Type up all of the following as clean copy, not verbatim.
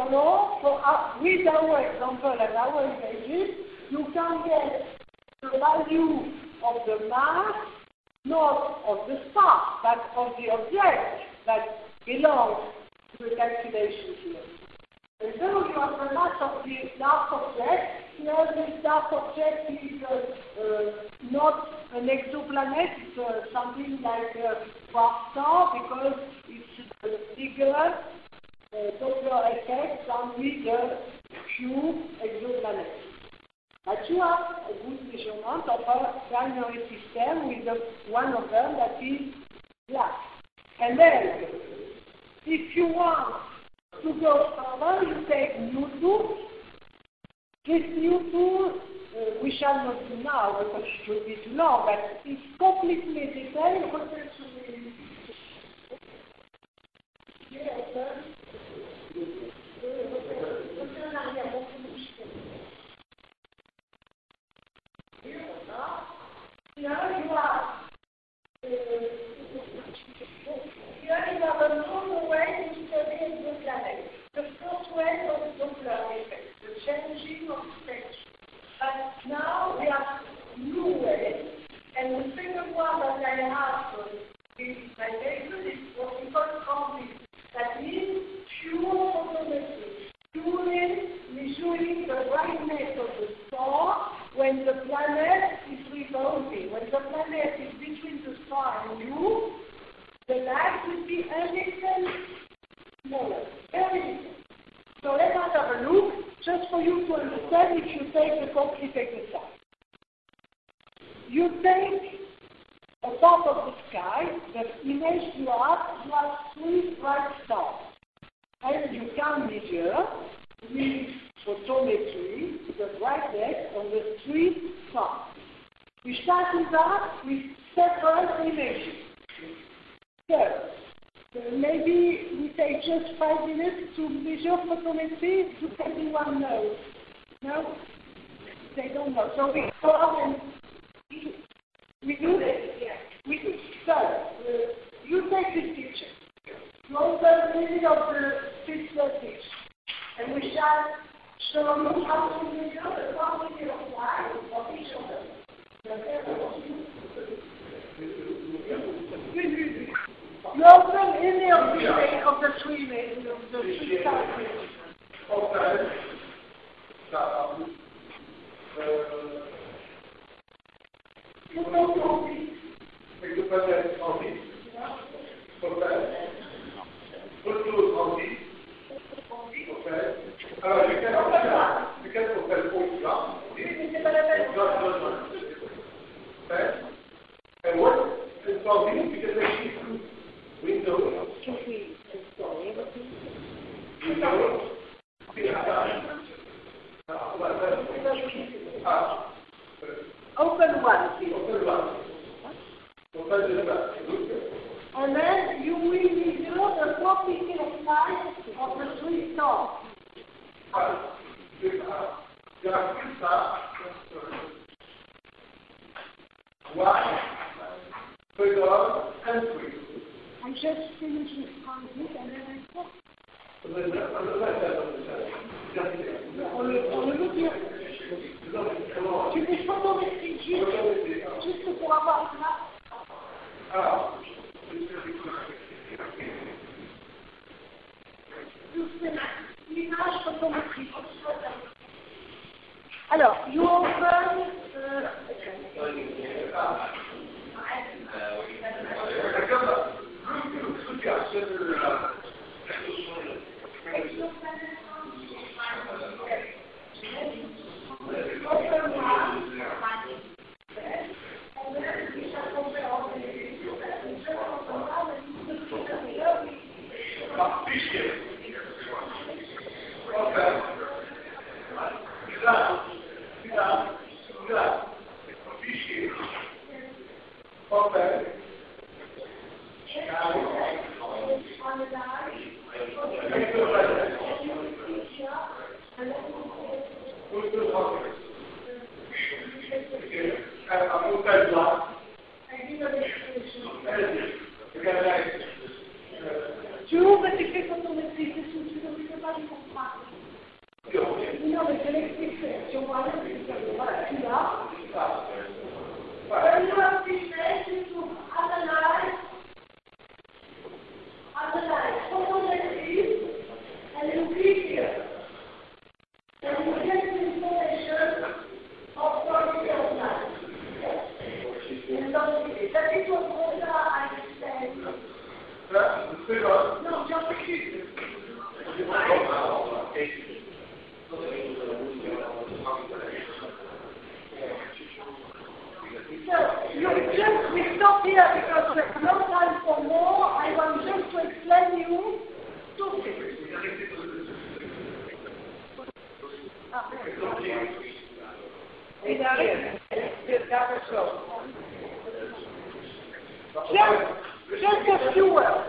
follow, with our example and our images, you can get the value of the mass, not of the star, but of the object that belongs to the calculation here. And so you have the mass of the dark object. Here this dark object is not an exoplanet, it's something like a quark star because it's a bigger Doppler effect than with the few exoplanets. But you have a good measurement of a binary system with one of them that is black. And then, if you want to go further, you take new tools. This new tool, we shall not do now because it will be too long, but it's completely detailed. Here you have a normal way to study exoplanets. The first way was the Doppler effect, the changing of spectrum. But now we have new ways, and the second one that I have is my paper is what we call transit. That means pure photometry, purely measuring the brightness of the star when the planet is revolving. When the planet is between the star and you, the light will be a little smaller, very little. So let us have a look, just for you to understand if you take the complete exercise. You take a part of the sky, the image you have 3 bright stars. And you can measure with photometry the brightness of the 3 stars. We start with that with several images. So maybe we take just 5 minutes to measure photometry. Does anyone know? No? They don't know. So we go on and we do this. Yes. We do. So you take this picture. You open the middle of the pixel picture. And we shall show you how to measure the quantity of light of each of them. You open any of the 3 images, of the 3 stars. Okay. You don't know this. Exoplanète transit. Okay. Photo transit. Okay. Alors, lequel faut faire le point là? C'est pas la peine. Okay. And what is transit? Because they see through windows. Open one. And then you will measure the quantity of light of the 3 stars. I just finished this transit and then I stop. On le mesure. Tu fais photométrie juste pour avoir ça. Alors, l'image photométrique. Alors, you open. When you have this message to analyze what it is, and you click here. And you get the information of quality of life. That is what Rosa understands. No, just a few. So, we stop here because there's no time for more. I want just to explain you two things. Just a few words.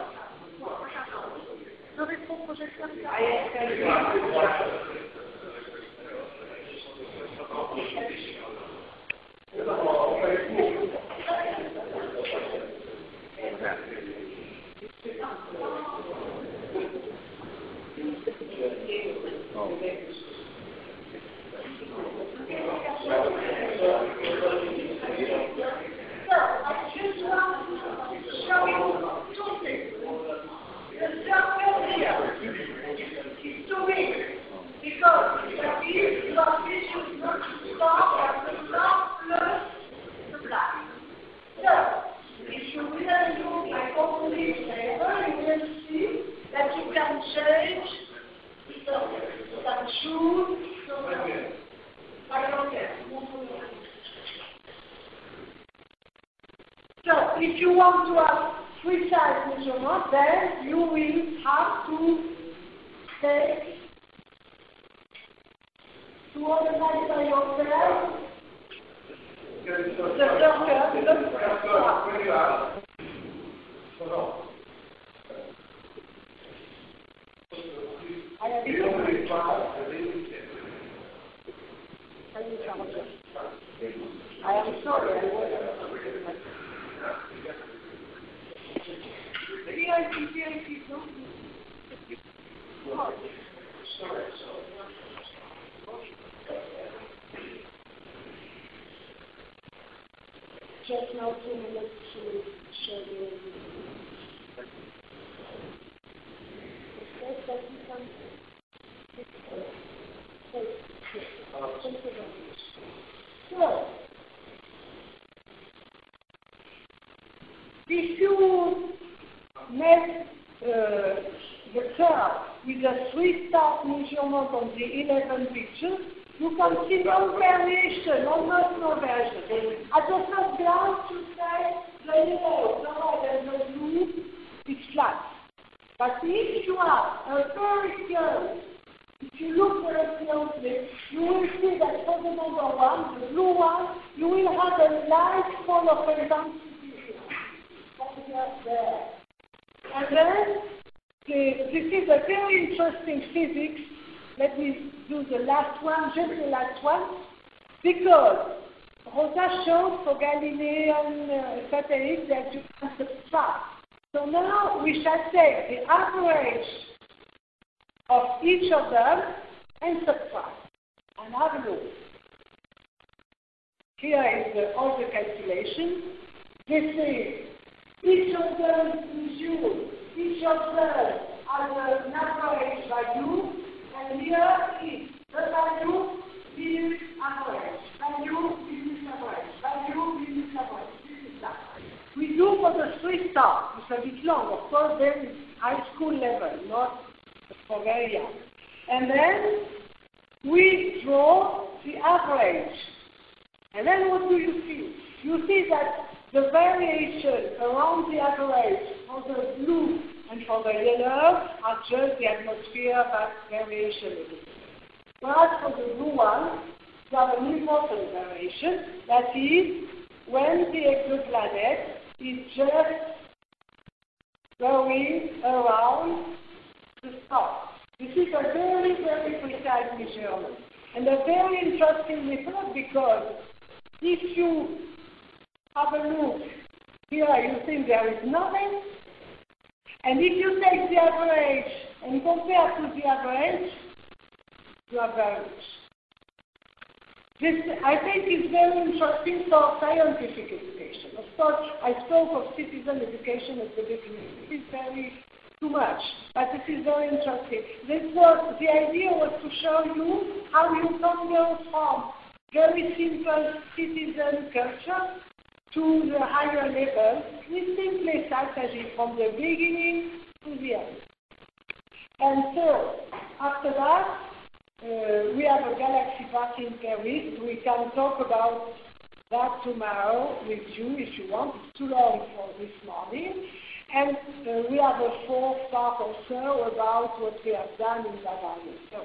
So, if you want to have precise measurement, then you will have to take, to organize by yourself, the I am sorry, I wasn't. Just now 2 minutes to show you. So, if you make the curve with a 3-star measurement on the 11 pictures, you can see no variation, almost no variation. At the first glance, you say, the yellow, no, there's no blue, it's flat. But if you have a very close, if you look very closely, you will see that for the number 1, the blue one, you will have a light fall of intensity here. That's there. And then, this is a very interesting physics. Let me do the last one, just the last one, because Rosa showed for Galilean satellites that you can subtract. So now we shall take the average of each of them and subtract and have a look. Here is all the calculations. This is each of them is used. Each of them has an average value, and here is the value is average. Value is average. Value is average. This is that. We do for the 3-star. It's a bit long. Of course, there is high school level, not for very young. And then we draw the average. And then what do you see? You see that the variation around the average for the blue and for the yellow are just the atmosphere variation. Whereas for the blue one, there are an important variation. That is when the exoplanet is just going around the star. This is a very, very precise measurement. And a very interesting method because if you have a look here, you think there is nothing. And if you take the average and compare to the average, you have variance. This, I think, is very interesting for scientific education. Of course, I spoke of citizen education at the beginning. This is very too much, but this is very interesting. The idea was to show you how you can go from very simple citizen culture to the higher level with simple strategy from the beginning to the end. And so, after that, we have a galaxy party in Paris. We can talk about that tomorrow with you if you want. It's too long for this morning. And we have a fourth part also about what we have done in Bavaria. So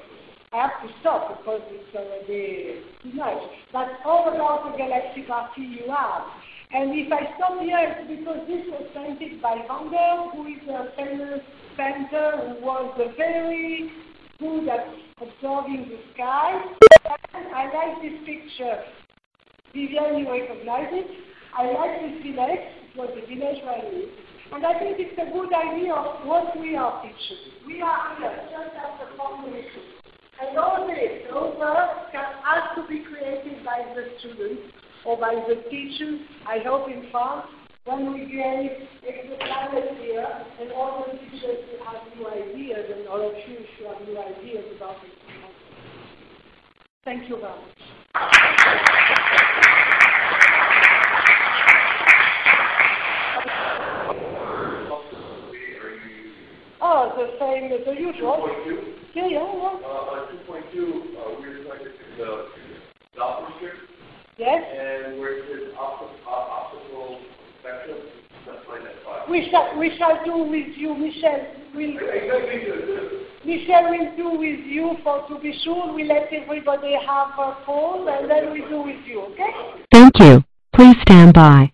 I have to stop because it's already too much. But all about the galaxy party you have. And if I stop here, it's because this was painted by Van Gogh, who is a famous painter who was very good at observing the sky. And I like this picture. Vivian, you recognize it. I like this village. It was the village where I lived. And I think it's a good idea of what we are teaching. We are here just as a foundation. And all this over has to be created by the students or by the teachers, I hope in France, when we gave the planet here, and all the teachers will have new ideas, and all of you should have new ideas about it. Thank you very much. Oh, the same as the usual. 2.2? Yeah. 2.2, we're going to the opposite. Yes? And where it says optical spectrum, that's like that file. We shall do with you, Michel will do with you to be sure. We let everybody have a call and then we do with you, okay? Thank you. Please stand by.